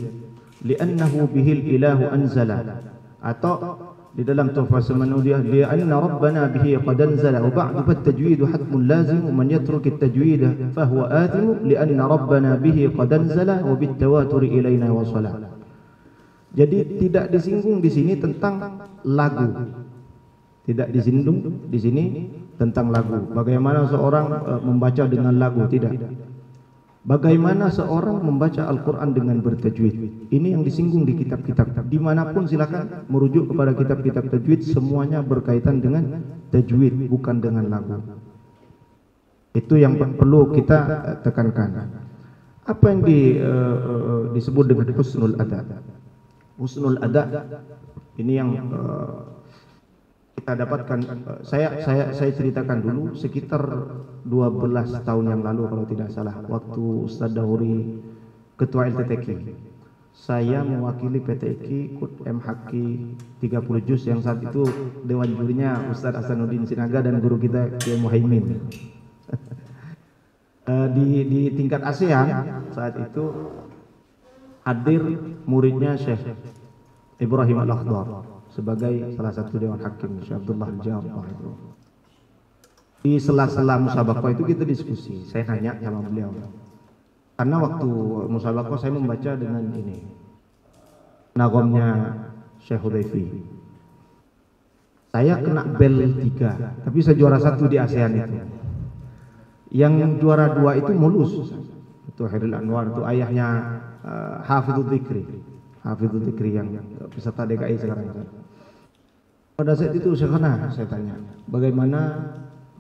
li'annahu bihil ilahu anzala, atau di dalam Tuhfah Samanudiyah, li'anna rabbana bihi qad anzala wa ba'du at-tajwid hatmun lazim man yatruk at-tajwid fa huwa athim li'anna rabbana bihi qad anzala wa bit-tawatur ilaina wasala. Jadi tidak disinggung di sini tentang lagu. Tidak disinggung di sini tentang lagu. Bagaimana seorang membaca dengan lagu, tidak. Bagaimana seorang membaca Al-Quran dengan bertajwid. Ini yang disinggung di kitab-kitab. Dimanapun silakan merujuk kepada kitab-kitab tajwid, semuanya berkaitan dengan tajwid, bukan dengan lagu. Itu yang perlu kita tekankan. Apa yang disebut dengan husnul ada? Husnul ada ini yang kita dapatkan, saya ceritakan dulu sekitar 12 tahun yang lalu kalau tidak salah, waktu Ustaz Dahuri Ketua LTTQ. Saya mewakili PTQ ikut MHQ 30 juz yang saat itu dewan jurinya Ustaz Hasanuddin Sinaga dan guru kita Kiai Muhaimin. Di tingkat ASEAN saat itu hadir muridnya Syekh Ibrahim Al-Akhdar sebagai salah satu dewan hakim, Syekh Abdullah Al-Jabbar. Di sela-sela musabaqah itu kita diskusi, saya nanya sama beliau. Karena waktu musabaqah saya membaca dengan ini nagomnya Syekh Hudayfi. Saya kena bel 3, tapi saya juara 1 di ASEAN itu. Yang juara 2 itu mulus. Itu Hairil Anwar, itu ayahnya Hafidhul Dzikri yang peserta DKI sekarang. Pada saat itu saya tanya, bagaimana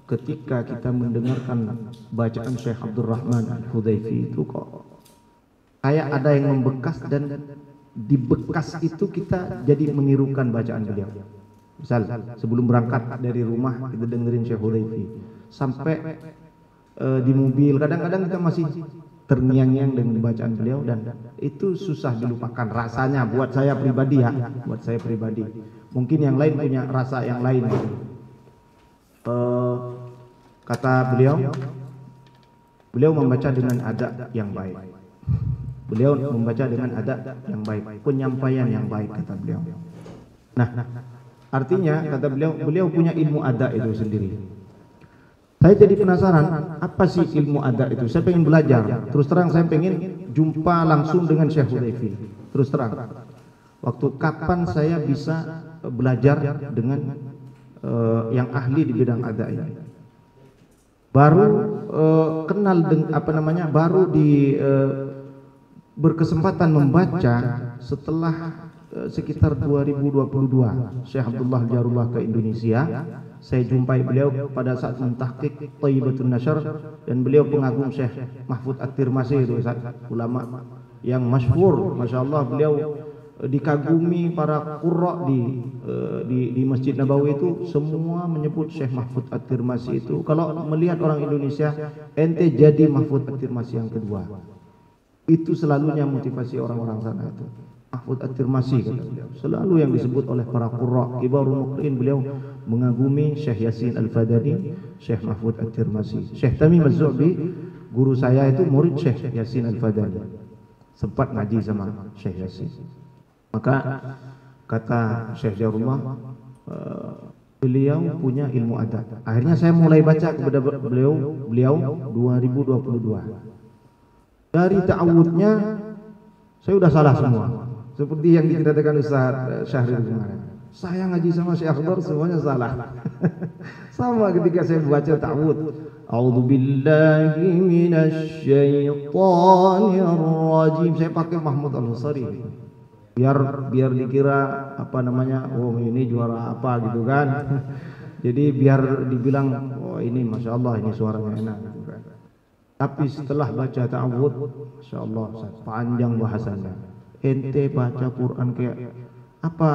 ketika kita mendengarkan bacaan Syekh Abdurrahman Al-Hudayfi itu kok kayak ada yang membekas, dan di bekas itu kita jadi menirukan bacaan beliau. Misal sebelum berangkat dari rumah kita dengerin Syekh Hudayfi, sampai di mobil kadang-kadang kita masih terngiang-ngiang dengan bacaan beliau, dan itu susah dilupakan rasanya buat saya pribadi ya, buat saya pribadi. Mungkin yang lain punya rasa yang lain. Kata beliau membaca dengan adab yang baik. Beliau membaca dengan adab yang baik, penyampaian yang baik, kata beliau. Nah, artinya kata beliau punya ilmu adab itu sendiri. Saya jadi penasaran, apa sih ilmu adab itu? Saya pengen belajar. Terus terang saya pengen jumpa langsung dengan Syekh Hudayfi. Terus terang. Waktu kapan saya bisa belajar dengan yang ahli di bidang adab ini? Baru kenal dengan baru berkesempatan membaca setelah sekitar 2022 Syekh Abdullah Jarullah ke Indonesia. Saya jumpai beliau pada saat mentahqiq Thayyibatun Nashr, dan beliau pengagum Syekh Mahfud At-Tirmasi, itu ulama yang masyhur, Masya Allah. Beliau dikagumi para qurra di Masjid Nabawi itu, semua menyebut Syekh Mahfud At-Tirmasi itu, kalau melihat orang Indonesia, ente jadi Mahfud At-Tirmasi yang kedua. Itu selalunya motivasi orang-orang sana itu. Mahfud At-Tirmasi, kata beliau, selalu yang disebut oleh para qurra kibarul muqrin. Beliau mengagumi Syekh Yasin Al-Fadani, Syekh Mahfud At-Tirmasi. Syekh Tamim Az-Zu'bi, guru saya itu murid Syekh Yasin Al-Fadani, sempat ngaji sama Syekh Yasin. Maka kata Syekh Jarullah, beliau punya ilmu adab. Akhirnya saya mulai baca kepada beliau 2022. Dari ta'awudnya saya udah salah semua. Seperti yang diceritakan Ustaz Syahril kemarin. Saya ngaji sama Syekh Akhdar semuanya salah. Sama ketika saya baca ta'awud. A'udzu billahi minasy syaithanir rajim. Saya pakai Mahmud Al-Husari. Biar dikira oh ini juara apa gitu kan. Jadi biar dibilang, oh ini Masya Allah, ini suaranya enak gitu kan. Tapi setelah baca ta'awud, Masya Allah, panjang bahasanya. Ente baca Quran kayak apa?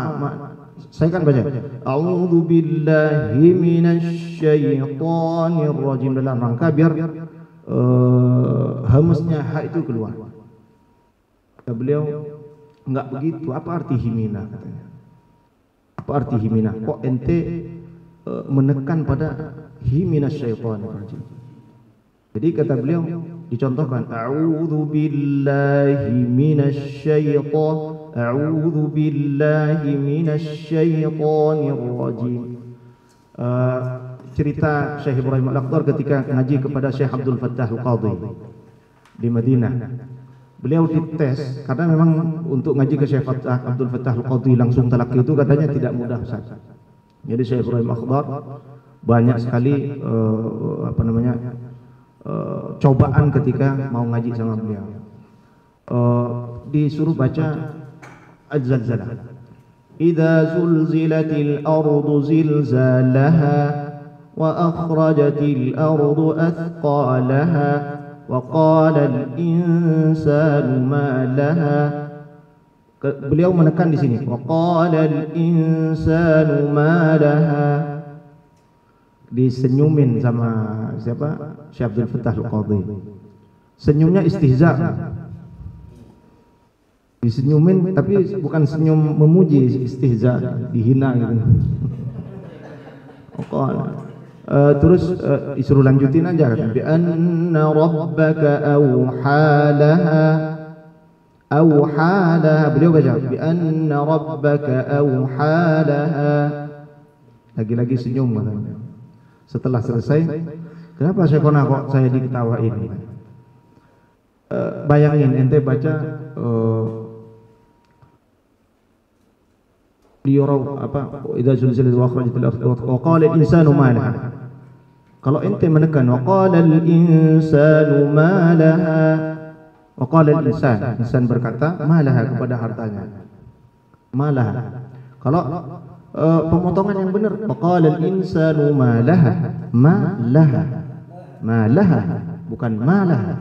Saya kan baca A'udzu billahi minasy syaithanir rajim, dalam rangka biar hamsnya ha itu keluar. Kata beliau, enggak begitu. Apa arti himina, katanya? Apa arti himina? Kok ente menekan pada himinas syaitanir rajim? Jadi kata beliau, dicontohkan, a'udzu billahi minasy syaitan, a'udzu billahi minasy syaitanir rajim. Cerita Syekh Ibrahim Al-Akhdar ketika ngaji kepada Syekh Abdul Fattah Al-Qadhi di Madinah. Beliau dites, karena memang untuk ngaji ke Syekh Abdul Fattah Al-Qadhi langsung talaqi itu katanya tidak mudah, Ustaz. Jadi Syekh Ibrahim Al-Akhdar banyak sekali cobaan ketika mau ngaji sama beliau. Disuruh baca Az-Zalzalah. Idza zulzilatil ardu zilzalaha wa akhrajatil ardu athqalaha wa qala al insanu ma laha Beliau menekan di sini. Wa qala al-insanu ma laha. Disenyumin sama siapa? Syekh Abdul Fattah Al-Qadhi. Senyumnya istihza. Disenyumin tapi bukan senyum memuji, istihza, dihina gitu. Terus disuruh lanjutin aja kan. Bi anna rabbaka awhalaha. Awhalaha. Beliau baca bi anna rabbaka awhalaha. Lagi-lagi senyum katanya. Setelah selesai, kenapa Syekhona kok saya diketawain? Bayangin ente baca liyuraw apa idza zulzilat wa akhrajatil ardu wa qala al-insanu ma laha. Kalau ente menekan wa qala al-insanu ma laha, wa qala al-insan, insan berkata ma laha kepada hartanya. Ma laha. Kalau pemotongan yang benar wa qala al-insanu ma laha, ma laha. Ma laha bukan ma laha.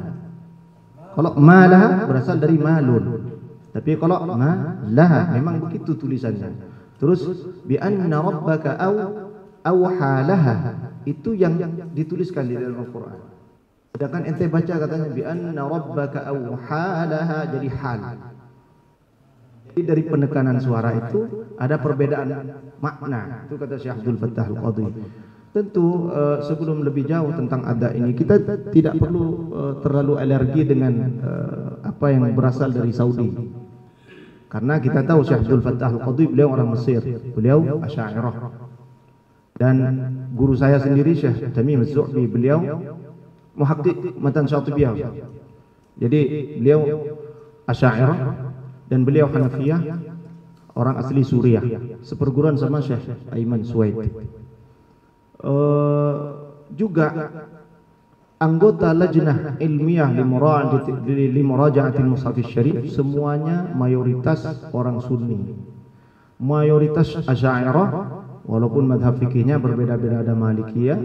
Kalau ma laha berasal dari malun. Tapi kalau ma laha memang begitu tulisannya. Terus bi anna rabbaka awhalaha itu yang dituliskan di dalam Al-Qur'an. Sedangkan ente baca katanya bi anna rabbaka awhalaha jadi hal. Jadi dari penekanan suara itu ada perbedaan makna. Itu kata Syekh Abdul Fattah Al-Qadhi. Tentu sebelum lebih jauh tentang ada ini kita tidak perlu terlalu alergi dengan apa yang berasal dari Saudi. Karena kita tahu Syekh Abdul Fattah Al-Qadhi beliau orang Mesir, beliau Asy'ariyah. Dan guru saya sendiri Syekh Tamim Az-Zuhbi beliau muhaqqiq matan Syatibiyah. Jadi beliau Asy'ariyah dan beliau Hanafiyah, orang asli Suriah, seperguruan sama Syekh Aiman Suwaid. Juga anggota lajnah ilmiah li muraja'atil mushaf syarif semuanya mayoritas orang Sunni, mayoritas Asy'ariyah, walaupun madhab fikihnya berbeda-beda, ada Malikiyah,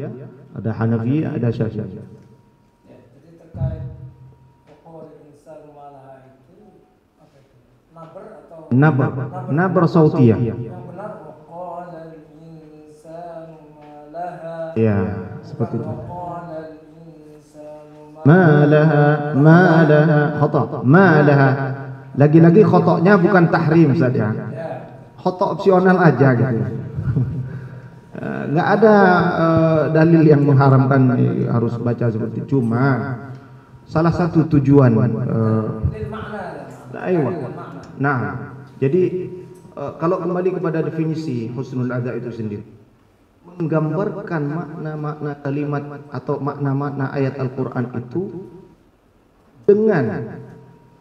ada Hanafiyah, ada Syafi'iyah. Jadi terkait pokok insan malaha itu apa itu? Naber atau Naber sautiyah. yang benar waqala al-insanu malaha. Ya, seperti itu. Waqala Ma laha khata. Ma laha. Lagi-lagi khatanya bukan tahrim saja. Khata opsional aja gitu. Enggak ada dalil yang mengharamkan harus baca seperti itu. Cuma salah satu tujuan nah, jadi kalau kembali kepada definisi husnul adha itu sendiri, menggambarkan makna-makna kalimat atau makna-makna ayat Al-Quran itu dengan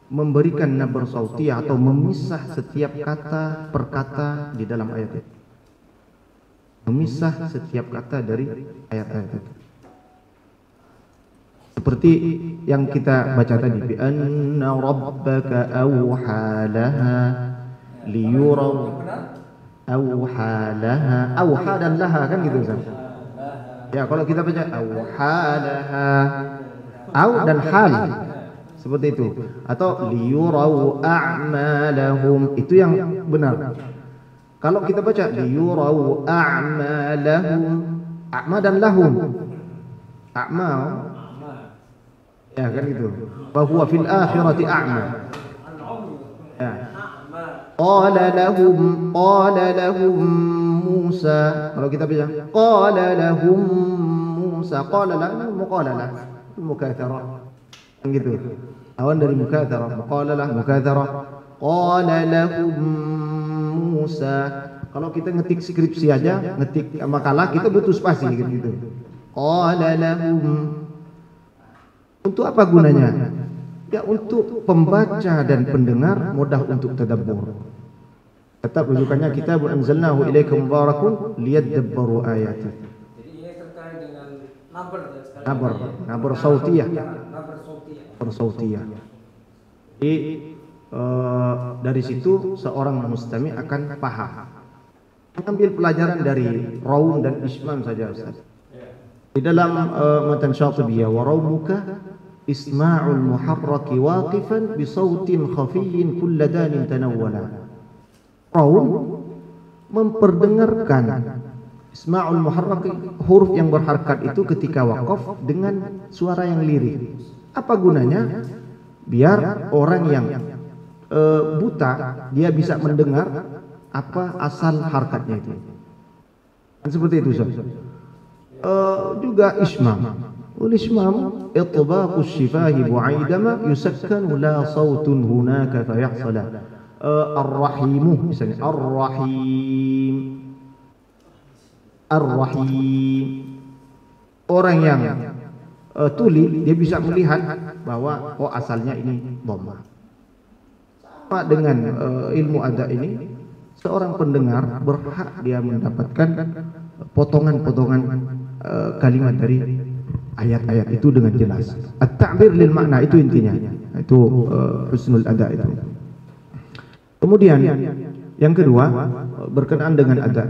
memberikan nabar sautiyah atau memisah setiap kata per kata di dalam ayat itu. Memisah setiap kata dari ayat-ayat itu. Seperti yang kita baca tadi, bi anna rabbaka awhalaha liyuraw awhalaha. Awha dan laha kan gitu kan? Ya, kalau kita baca awhalaha, aw dan hal seperti itu, atau liyuraw a'malahum, itu yang benar. Kalau kita baca liyuraw a'malahum, a'ma dan lahum, a'mal, ya kan gitu. Bahwa fil akhirati a'ma. Ya. Qala lahum Musa. Kalau kita baca qala lahum Musa, qala lahum muqalalah, mukatsarah. Gitu. Awan dari mukatsarah, muqalalah, mukatsarah. Qala lahum Musa. Kalau kita ngetik skripsi aja, ngetik makalah, kita butuh spasi gitu. Qala lahum. Untuk apa gunanya? Ya untuk pembaca dan pendengar mudah untuk tadabbur. Tetap rujukannya kitabun anzalnahu ilaika mubarakun liyadabbaru ayati. Jadi ini terkait dengan Nabar sautiyah. Nabar Sautiyah. Jadi dari situ seorang mustami akan paham. Mengambil pelajaran dari Raum dan Ismam saja, Ustaz. Di dalam matan Syatibiyah, wa raumuka isma'ul muharraki waqifan bi sautin khafiyyin kulladanin tanawwala. Raum memperdengarkan isma'ul muharraki, huruf yang berharakat itu ketika waqaf dengan suara yang lirik. Apa gunanya? Biar orang yang buta dia bisa mendengar apa asal harakatnya itu. Dan seperti itu Ustaz. Juga ismam. Ismam itbaqus shifahi bu'aidama yusakkanu la sautun hunaka fayahsala. Ar-Rahimu misalnya Ar-Rahim. Ar-Rahim. Orang yang tuli dia bisa melihat bahwa asalnya ini dhammah. Sama dengan ilmu ada ini, seorang pendengar berhak dia mendapatkan potongan-potongan kalimat dari ayat-ayat itu dengan jelas. At-ta'bir lil makna itu intinya. Itu husnul ada itu. Kemudian yang kedua berkenaan dengan ada.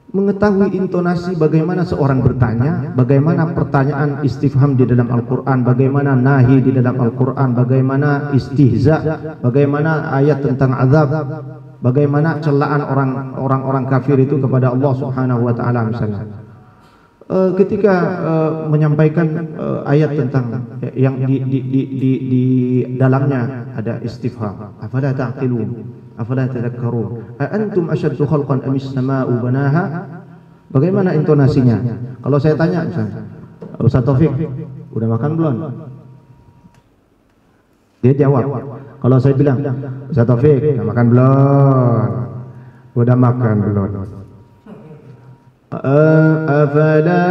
Mengetahui intonasi bagaimana seorang bertanya, bagaimana pertanyaan istifham di dalam Al-Quran, bagaimana nahi di dalam Al-Quran, bagaimana istihza, bagaimana ayat tentang azab, bagaimana celaan orang-orang kafir itu kepada Allah Subhanahu wa taala misalnya. Ketika menyampaikan ayat tentang yang di dalamnya ada istifham, afala ta'qilun, afala tadhakkarun, a antum ashaddu khalqan am as-samaa'u banaha. Bagaimana intonasinya? Kalau saya tanya misalnya, Ustaz Taufik, udah makan belum? Dia jawab. Kalau saya bilang, Ustaz Taufik, udah makan belum? Udah makan belum? Afala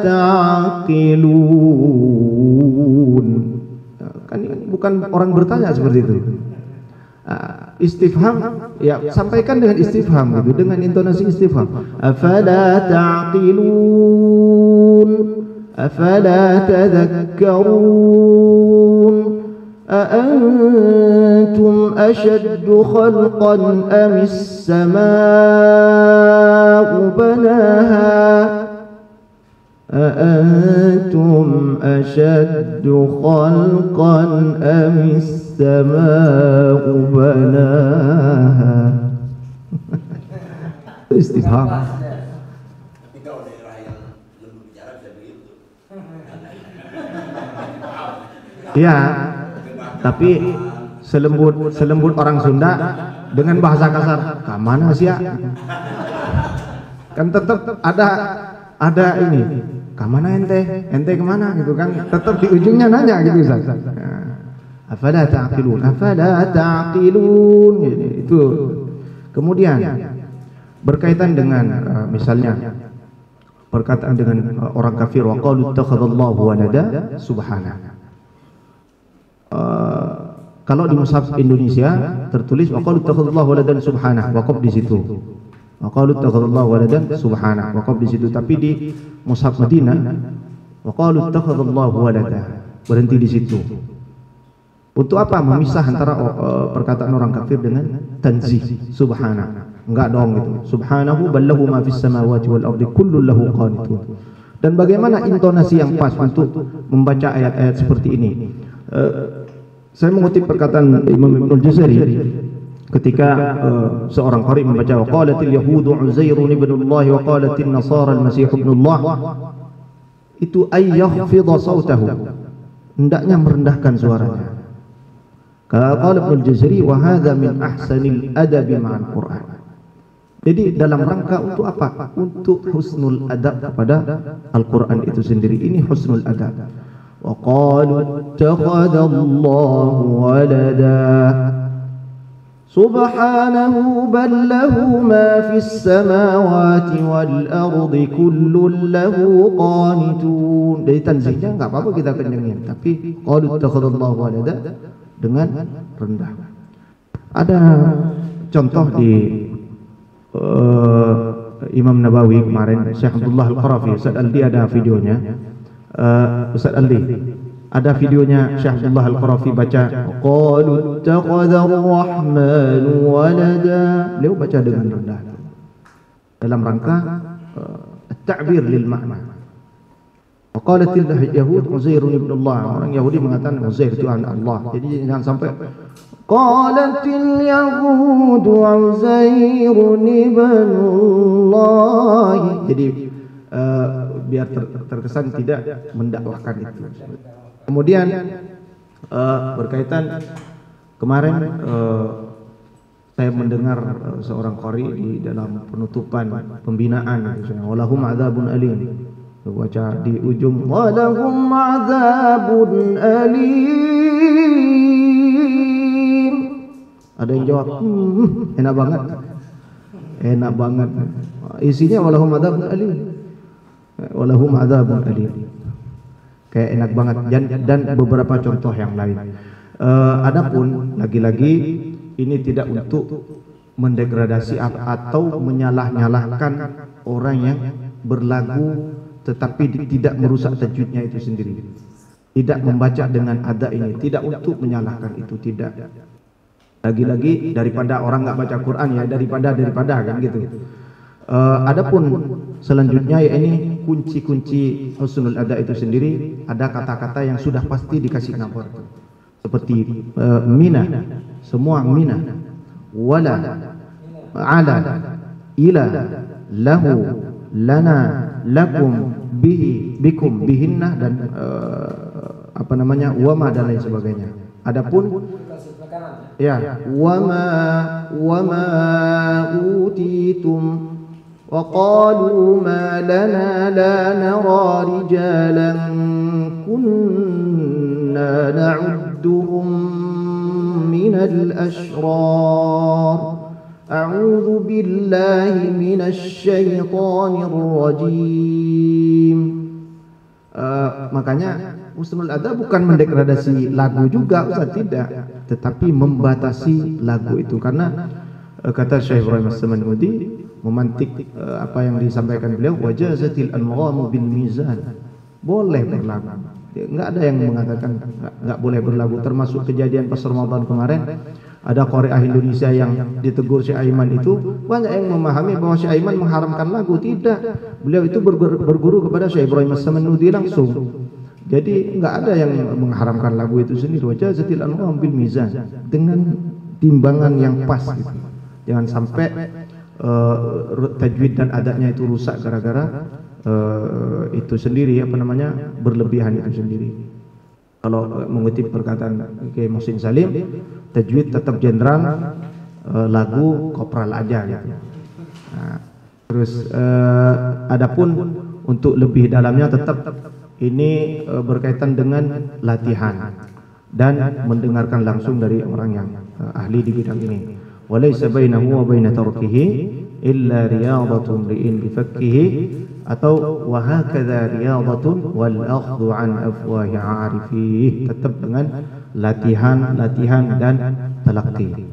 ta'qilun. Kan bukan orang bertanya seperti itu. Istifham, ya sampaikan dengan istifham gitu, dengan intonasi istifham. Afala ta'qilun, afala tadhakkarun, a antum ashaddu khalqan am as-samaa'u banaha, a antum ashaddu khalqan am as-samaa'u banaha. Istifham. Tapi kalau daerah yang belum bicara bisa begitu. Ya, tapi selembut orang Sunda dengan bahasa kasar, "Kamana sih ya?" Kan tetap ada ini, "Kamana ente kemana?" gitu kan, tetap di ujungnya nanya gitu Ustaz. Afala ta'qilun, afala ta'qilun, itu. Kemudian berkaitan dengan misalnya perkataan dengan orang kafir, wa qalu ittakhadallahu walada subhanahu. Kalau di mushaf Indonesia tertulis wa qalu ittakhadallahu waladan subhanahu, waqaf di situ. Wa qalu ittakhadallahu waladan subhanahu, waqaf di situ. Tapi di mushaf Madinah wa qalu ittakhadallahu walada, berhenti di situ. Untuk apa? Memisah antara perkataan orang kafir dengan tanzih subhanahu. Enggak dong gitu. Subhanahu ballahu ma fis samawati wal ardi kullun lahu qanitun. Dan bagaimana intonasi yang pas untuk membaca ayat-ayat seperti ini? Saya mengutip perkataan Imam Ibnul Jazari ketika seorang qari membaca wa qalatil yahudu Uzairun ibnullah wa qalatin nasara al-masih ibnullah, itu ay yakhfidha sautahu, hendaknya merendahkan suaranya. Qala Ibnul Jazari wa hadza min ahsanil adabi ma'al Qur'an. Jadi dalam rangka untuk apa? Untuk husnul adab kepada Al-Quran itu sendiri. Ini husnul adab. Wa qalu ittakhadallahu walada subhanahu bal lahu ma fis samawati wal ardi kullun lahu qanitun. Dari tanzihnya enggak apa-apa kita kencengin, tapi qalu ittakhadallahu walada dengan rendah. Ada contoh di Imam Nawawi kemarin, Syekh Abdullah Al-Qarafi, Ustaz Aldi ada videonya. Ustaz Aldi ada videonya Syekh Abdullah Al-Qarafi baca qalu ittakhadha ar-rahmanu walada. Beliau baca dengan rendah dalam rangka at-ta'bir lil makna. Qalatil Yahud Uzairun ibn Allah. Orang Yahudi mengatakan Uzair itu anak Allah. Jadi jangan sampai Qalatil Yahud Uzairun ibn Allah. Jadi biar terkesan tidak mendakwahkan itu. Kemudian berkaitan kemarin saya mendengar seorang qari di dalam penutupan pembinaan walahum adzabun alim. Baca di ujung walahum adzabun alim. Ada yang jawab enak banget. Enak banget. Isinya walahum adzabun alim. Walahum adzabun alim. Kayak enak banget dan beberapa contoh yang lain. Adapun lagi-lagi ini tidak untuk mendegradasi atau menyalah-nyalahkan orang yang berlagu tetapi tidak merusak tajwidnya itu sendiri. Tidak membaca dengan ada ini, tidak untuk menyalahkan itu, tidak. Lagi-lagi daripada orang nggak baca Quran ya, daripada kan gitu. Adapun selanjutnya ya ini kunci-kunci husnul ada itu sendiri, ada kata-kata yang sudah pasti dikasih nama. Seperti mina, semua mina, wala, ala, ila, lahu, lana, lakum, bihi, bikum, bihinna dan apa namanya wama dan lain sebagainya. Adapun ya wama utitum wa qalu ma lana la nara rijalan kunna na'udduhum minal ashrar. A'udzu billahi minasy syaithanir rajim. Makanya husnul ada bukan mendegradasi lagu juga, Ustaz, tidak, tetapi membatasi lagu itu karena kata Syekh Ibrahim As-Sam'udi memantik apa yang disampaikan beliau, wajazatil anwamu bil mizan. Boleh berlagu. Enggak ada yang mengatakan enggak boleh berlagu, termasuk kejadian pas Ramadan kemarin. Ada Qari'ah Indonesia yang ditegur Syekh Aiman itu, banyak yang memahami bahwa Syekh Aiman mengharamkan lagu. Tidak, beliau itu berguru kepada Syekh Ibrahim As-Sam'udi langsung. Jadi enggak ada yang mengharamkan lagu itu sendiri. Wajazatil anwam bil mizan, dengan timbangan yang pas gitu. Jangan sampai tajwid dan adatnya itu rusak gara-gara itu sendiri apa namanya berlebihan itu sendiri. Kalau mengutip perkataan Kiai Muhsin Salim, tajwid tetap jenderal, lagu kopral aja gitu. Nah, terus adapun untuk lebih dalamnya tetap ini berkaitan dengan latihan dan mendengarkan langsung dari orang yang ahli di bidang ini. Walaysa bainahu wa baina tarkihi illa riyadatun ri'in bifakkihi, atau wa hakadha riyadatun wal akhdhu an afwahi 'arifih. Tetap dengan latihan dan talaqqi.